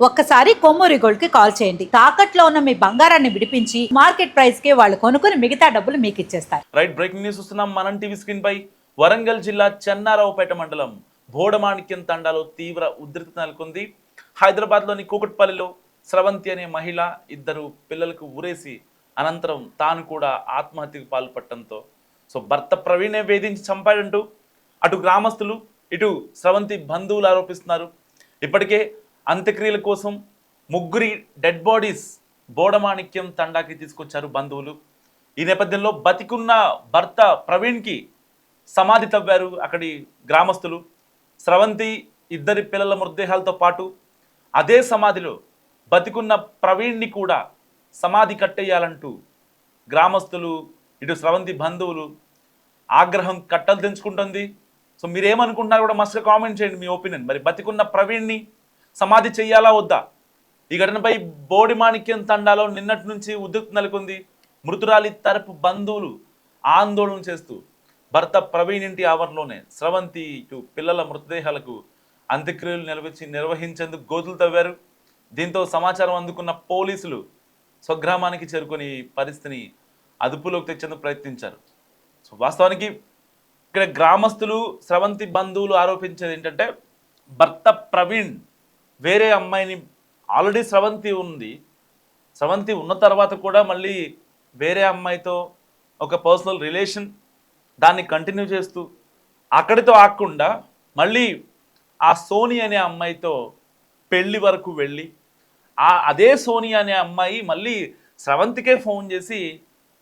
ఒక్కసారి కొమ్మూరి గోల్డ్ కి కాల్ చేయండి. తాకట్లో ఉన్న మీ బంగారాన్ని విడిపించి మార్కెట్ ప్రైస్ కి వాళ్ళు కొనుక్కుని మిగతా డబ్బులు మీకు ఇచ్చేస్తారు. రైట్, బ్రేకింగ్ న్యూస్ చూస్తున్నాం మనం టీవీ స్క్రీన్ పై. వరంగల్ జిల్లా చెన్నారావుపేట మండలం బోడమాణిక్యం తండాలో తీవ్ర ఉద్రిక్తత నెలకొంది. హైదరాబాద్లోని కూకట్పల్లిలో స్రవంతి అనే మహిళ ఇద్దరు పిల్లలకు ఊరేసి అనంతరం తాను కూడా ఆత్మహత్యకు పాల్పడటంతో భర్త ప్రవీణే వేధించి చంపాడంటూ అటు గ్రామస్తులు ఇటు స్రవంతి బంధువులు ఆరోపిస్తున్నారు. ఇప్పటికే అంత్యక్రియల కోసం ముగ్గురి డెడ్ బాడీస్ బోడమాణిక్యం తండాకి తీసుకొచ్చారు బంధువులు. ఈ నేపథ్యంలో బతికున్న భర్త ప్రవీణ్కి సమాధి తవ్వారు అక్కడి గ్రామస్తులు. స్రవంతి ఇద్దరి పిల్లల మృతదేహాలతో పాటు అదే సమాధిలో బతికున్న ప్రవీణ్ని కూడా సమాధి కట్టేయాలంటూ గ్రామస్తులు ఇటు స్రవంతి బంధువులు ఆగ్రహం కట్టలు తెంచుకుంటుంది. మీరేమనుకుంటున్నారు కూడా మస్తుగా కామెంట్ చేయండి మీ ఒపీనియన్. మరి బతికున్న ప్రవీణ్ని సమాధి చెయ్యాలా వద్దా? ఈ ఘటనపై బోడిమాణిక్యం తండాలో నిన్నటి నుంచి ఉద్రిక్తత నెలకొంది. మృతురాలి తరపు బంధువులు ఆందోళన చేస్తూ భర్త ప్రవీణ్ ఇంటి ఆవరణలోనే స్రవంతి ఇటు పిల్లల మృతదేహాలకు అంత్యక్రియలు నిర్వహించేందుకు గోతులు తవ్వారు. దీంతో సమాచారం అందుకున్న పోలీసులు స్వగ్రామానికి చేరుకొని పరిస్థితిని అదుపులోకి తెచ్చేందుకు ప్రయత్నించారు. వాస్తవానికి ఇక్కడ గ్రామస్తులు స్రవంతి బంధువులు ఆరోపించేది ఏంటంటే భర్త ప్రవీణ్ వేరే అమ్మాయిని ఆల్రెడీ స్రవంతి ఉంది, స్రవంతి ఉన్న తర్వాత కూడా మళ్ళీ వేరే అమ్మాయితో ఒక పర్సనల్ రిలేషన్ దాన్ని కంటిన్యూ చేస్తూ అక్కడితో ఆగకుండా మళ్ళీ ఆ సోని అనే అమ్మాయితో పెళ్లి వరకు వెళ్ళి అదే సోని అనే అమ్మాయి మళ్ళీ స్రవంతికే ఫోన్ చేసి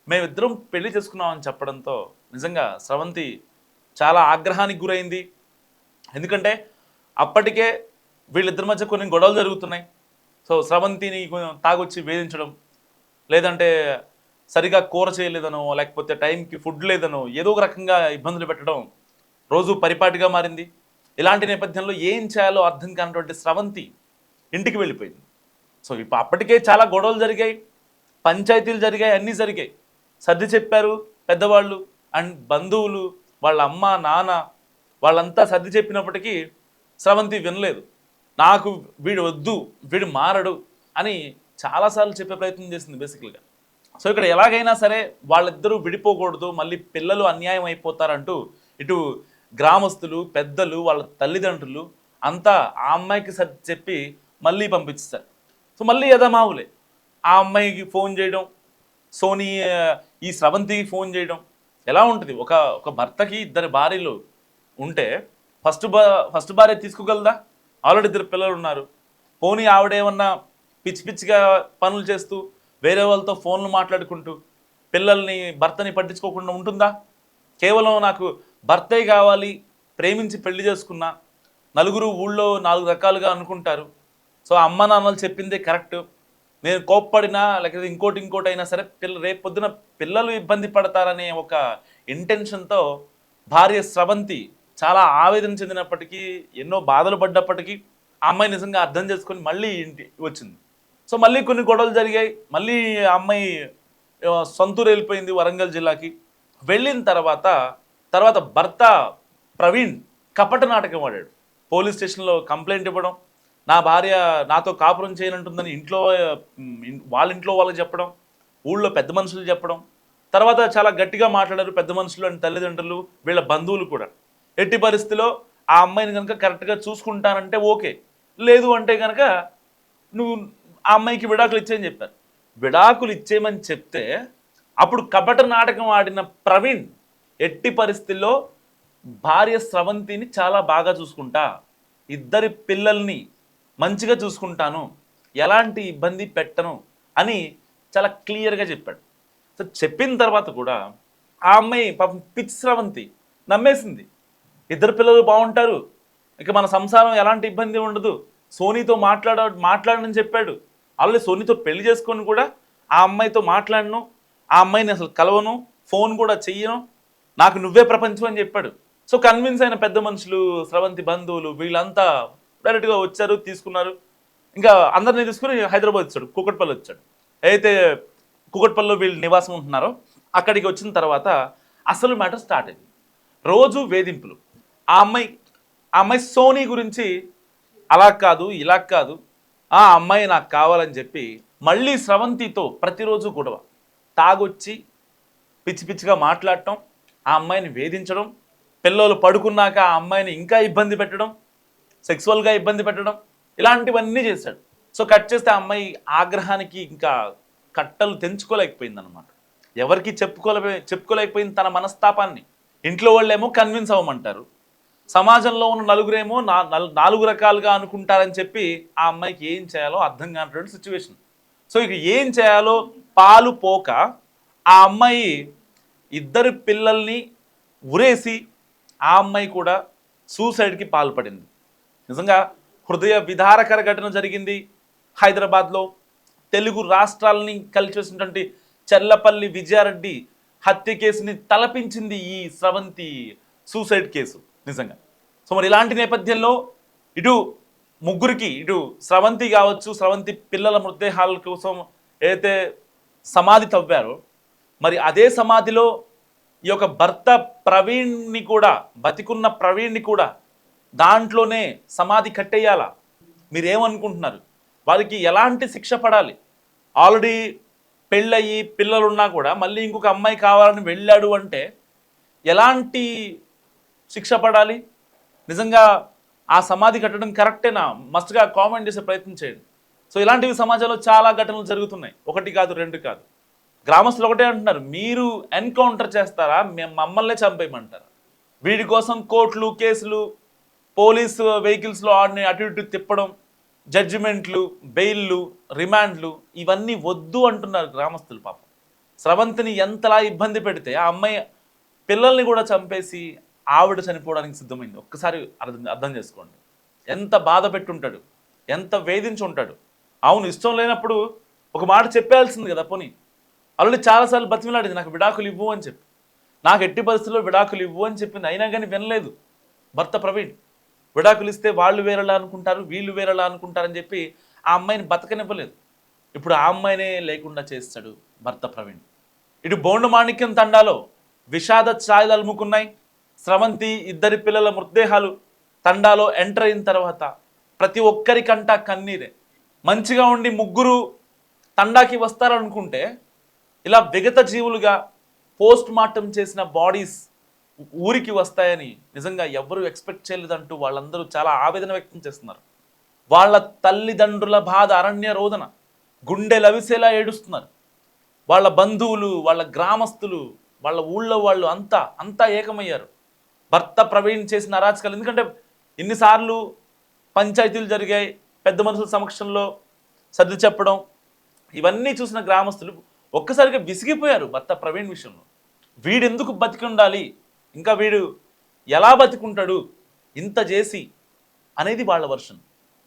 మేమిద్దరం పెళ్లి చేసుకున్నామని చెప్పడంతో నిజంగా స్రవంతి చాలా ఆగ్రహానికి గురైంది. ఎందుకంటే అప్పటికే వీళ్ళిద్దరి మధ్య కొన్ని గొడవలు జరుగుతున్నాయి. స్రవంతిని తాగొచ్చి వేధించడం, లేదంటే సరిగా కూర చేయలేదనో లేకపోతే టైంకి ఫుడ్ లేదనో ఏదో ఒక రకంగా ఇబ్బందులు పెట్టడం రోజు పరిపాటిగా మారింది. ఇలాంటి నేపథ్యంలో ఏం చేయాలో అర్థం కానటువంటి స్రవంతి ఇంటికి వెళ్ళిపోయింది. ఇప్పుడు అప్పటికే చాలా గొడవలు జరిగాయి, పంచాయతీలు జరిగాయి, అన్నీ జరిగాయి. సర్ది చెప్పారు పెద్దవాళ్ళు అండ్ బంధువులు, వాళ్ళ అమ్మ నాన్న వాళ్ళంతా సర్ది చెప్పినప్పటికీ స్రవంతి వినలేదు. నాకు వీడు వద్దు, వీడు మారడు అని చాలాసార్లు చెప్పే ప్రయత్నం చేసింది బేసికల్గా. ఇక్కడ ఎలాగైనా సరే వాళ్ళిద్దరూ విడిపోకూడదు, మళ్ళీ పిల్లలు అన్యాయం అయిపోతారంటూ ఇటు గ్రామస్తులు పెద్దలు వాళ్ళ తల్లిదండ్రులు అంతా ఆ అమ్మాయికి సర్ది చెప్పి మళ్ళీ పంపిస్తారు. మళ్ళీ యథామావులే ఆ అమ్మాయికి ఫోన్ చేయడం, సోనీ ఈ స్రవంతికి ఫోన్ చేయడం. ఎలా ఉంటుంది ఒక భర్తకి ఇద్దరు భార్యలు ఉంటే ఫస్ట్ భార్య తీసుకోగలదా? ఆల్రెడీ ఇద్దరు పిల్లలు ఉన్నారు. పోనీ ఆవిడేమన్నా పిచ్చి పిచ్చిగా పనులు చేస్తూ వేరే వాళ్ళతో ఫోన్లు మాట్లాడుకుంటూ పిల్లల్ని భర్తని పట్టించుకోకుండా ఉంటుందా? కేవలం నాకు భర్తే కావాలి, ప్రేమించి పెళ్లి చేసుకున్నా, నలుగురు ఊళ్ళో 4 రకాలుగా అనుకుంటారు, అమ్మ నాన్నలు చెప్పిందే కరెక్ట్, నేను కోప్పడినా లేకపోతే ఇంకోటి అయినా సరే రేపు పొద్దున పిల్లలు ఇబ్బంది పడతారనే ఒక ఇంటెన్షన్తో భార్య స్రవంతి చాలా ఆవేదన చెందినప్పటికీ, ఎన్నో బాధలు పడ్డప్పటికీ ఆ అమ్మాయి నిజంగా అర్థం చేసుకొని మళ్ళీ ఇంటి వచ్చింది. మళ్ళీ కొన్ని గొడవలు జరిగాయి. మళ్ళీ ఆ అమ్మాయి సొంతూరు వెళ్ళిపోయింది వరంగల్ జిల్లాకి. వెళ్ళిన తర్వాత భర్త ప్రవీణ్ కపట నాటకం ఆడాడు. పోలీస్ స్టేషన్లో కంప్లైంట్ ఇవ్వడం, నా భార్య నాతో కాపురం చేయనంటుందని వాళ్ళ ఇంట్లో వాళ్ళకి చెప్పడం, ఊళ్ళో పెద్ద మనుషులు చెప్పడం, తర్వాత చాలా గట్టిగా మాట్లాడారు పెద్ద మనుషులు అండ్ తల్లిదండ్రులు, వీళ్ళ బంధువులు కూడా. ఎట్టి పరిస్థితిలో ఆ అమ్మాయిని కనుక కరెక్ట్గా చూసుకుంటానంటే ఓకే, లేదు అంటే కనుక నువ్వు ఆ అమ్మాయికి విడాకులు ఇచ్చేయని చెప్పారు. విడాకులు ఇచ్చేయమని చెప్తే అప్పుడు కపట నాటకం ఆడిన ప్రవీణ్ ఎట్టి పరిస్థితుల్లో భార్య స్రవంతిని చాలా బాగా చూసుకుంటా, ఇద్దరి పిల్లల్ని మంచిగా చూసుకుంటాను, ఎలాంటి ఇబ్బంది పెట్టను అని చాలా క్లియర్గా చెప్పాడు. చెప్పిన తర్వాత కూడా ఆ అమ్మాయి పాపం పిచ్చి స్రవంతి నమ్మేసింది. ఇద్దరు పిల్లలు బాగుంటారు, ఇక మన సంసారం ఎలాంటి ఇబ్బంది ఉండదు, సోనీతో మాట్లాడనని చెప్పాడు. ఆల్రెడీ సోనీతో పెళ్లి చేసుకొని కూడా ఆ అమ్మాయితో మాట్లాడను, ఆ అమ్మాయిని అసలు కలవను, ఫోన్ కూడా చెయ్యను, నాకు నువ్వే ప్రపంచం అని చెప్పాడు. కన్విన్స్ అయిన పెద్ద మనుషులు స్రవంతి బంధువులు వీళ్ళంతా డైరెక్ట్గా వచ్చారు, తీసుకున్నారు. ఇంకా అందరినీ తీసుకుని హైదరాబాద్ వచ్చాడు, కూకట్పల్లి వచ్చాడు. అయితే కూకట్పల్లిలో వీళ్ళు నివాసం ఉంటున్నారో అక్కడికి వచ్చిన తర్వాత అసలు మ్యాటర్ స్టార్ట్ అయింది. రోజు వేధింపులు. ఆ అమ్మాయి సోనీ గురించి అలా కాదు ఇలా కాదు, ఆ అమ్మాయి నాకు కావాలని చెప్పి మళ్ళీ స్రవంతితో ప్రతిరోజు గొడవ, తాగొచ్చి పిచ్చి పిచ్చిగా మాట్లాడటం, ఆ అమ్మాయిని వేధించడం, పిల్లలు పడుకున్నాక ఆ అమ్మాయిని ఇంకా ఇబ్బంది పెట్టడం, సెక్సువల్గా ఇబ్బంది పెట్టడం, ఇలాంటివన్నీ చేశాడు. సో కట్ చేస్తే ఆ అమ్మాయి ఆగ్రహానికి ఇంకా కట్టలు తెంచుకోలేకపోయింది అనమాట. ఎవరికి చెప్పుకోలేకపోయింది తన మనస్తాపాన్ని. ఇంట్లో వాళ్ళేమో కన్విన్స్ అవ్వమంటారు, సమాజంలో ఉన్న నలుగురేమో నాలుగు రకాలుగా అనుకుంటారని చెప్పి ఆ అమ్మాయికి ఏం చేయాలో అర్థం కానటువంటి సిచ్యువేషన్. సో ఇక ఏం చేయాలో పాలు పోక ఆ అమ్మాయి ఇద్దరు పిల్లల్ని ఉరేసి ఆ అమ్మాయి కూడా సూసైడ్కి పాల్పడింది. నిజంగా హృదయ విదారకర ఘటన జరిగింది హైదరాబాద్లో. తెలుగు రాష్ట్రాలని కలిసేసినటువంటి చెల్లపల్లి విజయారెడ్డి హత్య కేసుని తలపించింది ఈ స్రవంతి సూసైడ్ కేసు నిజంగా. సో మరి ఇలాంటి నేపథ్యంలో ఇటు ముగ్గురికి, ఇటు స్రవంతి కావచ్చు, స్రవంతి పిల్లల మృతదేహాల కోసం ఏదైతే సమాధి తవ్వారో, మరి అదే సమాధిలో ఈ యొక్క భర్త ప్రవీణ్ని కూడా, బతికున్న ప్రవీణ్ని కూడా దాంట్లోనే సమాధి కట్టేయాలా? మీరేమనుకుంటున్నారు? వారికి ఎలాంటి శిక్ష పడాలి? ఆల్రెడీ పెళ్ళయి పిల్లలున్నా కూడా మళ్ళీ ఇంకొక అమ్మాయి కావాలని వెళ్ళాడు అంటే ఎలాంటి శిక్ష పడాలి? నిజంగా ఆ సమాధి కట్టడం కరెక్టేనా? మస్ట్గా కామెంట్ చేసే ప్రయత్నం చేయండి. సో ఇలాంటివి సమాజంలో చాలా ఘటనలు జరుగుతున్నాయి, ఒకటి కాదు రెండు కాదు. గ్రామస్తులు ఒకటే అంటున్నారు, మీరు ఎన్కౌంటర్ చేస్తారా, మేము మమ్మల్నే చంపేయమంటారా? వీడి కోసం కోర్టులు, కేసులు, పోలీసు వెహికల్స్లో ఆడిని అటు ఇటు తిప్పడం, జడ్జిమెంట్లు, బెయిల్లు, రిమాండ్లు, ఇవన్నీ వద్దు అంటున్నారు గ్రామస్తులు. పాపం స్రవంతిని ఎంతలా ఇబ్బంది పెడితే ఆ అమ్మాయి పిల్లల్ని కూడా చంపేసి ఆవిడ చనిపోవడానికి సిద్ధమైంది. ఒక్కసారి అర్థం చేసుకోండి. ఎంత బాధ పెట్టుంటాడు, ఎంత వేధించి ఉంటాడు. అవును, ఇష్టం లేనప్పుడు ఒక మాట చెప్పేయాల్సింది కదా. పోనీ ఆల్రెడీ చాలాసార్లు బతిమిలాడింది, నాకు విడాకులు ఇవ్వు అని చెప్పి, నాకు ఎట్టి పరిస్థితుల్లో విడాకులు ఇవ్వు అని చెప్పింది. అయినా కానీ వినలేదు భర్త ప్రవీణ్. విడాకులు ఇస్తే వాళ్ళు వేరేలా అనుకుంటారు, వీళ్ళు వేరేలా అనుకుంటారని చెప్పి ఆ అమ్మాయిని బతకనివ్వలేదు. ఇప్పుడు ఆ అమ్మాయినే లేకుండా చేస్తాడు భర్త ప్రవీణ్. ఇటు బోండమాణిక్యం తండాలో విషాద ఛాయలు అలుముకున్నాయి. స్రవంతి ఇద్దరి పిల్లల మృతదేహాలు తండాలో ఎంటర్ అయిన తర్వాత ప్రతి ఒక్కరికంటా కన్నీరే. మంచిగా ఉండి ముగ్గురు తండాకి వస్తారనుకుంటే ఇలా విగత జీవులుగా పోస్ట్ మార్టం చేసిన బాడీస్ ఊరికి వస్తాయని నిజంగా ఎవరు ఎక్స్పెక్ట్ చేయలేదంటూ వాళ్ళందరూ చాలా ఆవేదన వ్యక్తం చేస్తున్నారు. వాళ్ళ తల్లిదండ్రుల బాధ అరణ్య రోదన, గుండె లవిసేలా ఏడుస్తున్నారు. వాళ్ళ బంధువులు, వాళ్ళ గ్రామస్తులు, వాళ్ళ ఊళ్ళో వాళ్ళు అంతా ఏకమయ్యారు భర్త ప్రవీణ్ చేసిన అరాచకాలు. ఎందుకంటే ఇన్నిసార్లు పంచాయతీలు జరిగాయి, పెద్ద మనుషుల సమక్షంలో సర్ది చెప్పడం, ఇవన్నీ చూసిన గ్రామస్తులు ఒక్కసారిగా విసిగిపోయారు భర్త ప్రవీణ్ విషయంలో. వీడెందుకు బతికి ఉండాలి, ఇంకా వీడు ఎలా బతికుంటాడు ఇంత చేసి అనేది వాళ్ళ వర్షన్.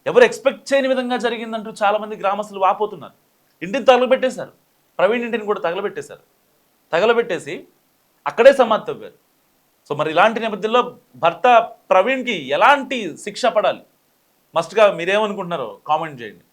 ఎవరు ఎక్స్పెక్ట్ చేయని విధంగా జరిగిందంటూ చాలామంది గ్రామస్తులు వాపోతున్నారు. ఇంటిని తగలబెట్టేశారు, ప్రవీణ్ ఇంటిని కూడా తగలబెట్టేసి అక్కడే సమాధి తవ్వారు. సో మరి ఇలాంటి నేపథ్యంలో భర్త ప్రవీణ్కి ఎలాంటి శిక్ష పడాలి? మస్ట్గా మీరేమనుకుంటున్నారో కామెంట్ చేయండి.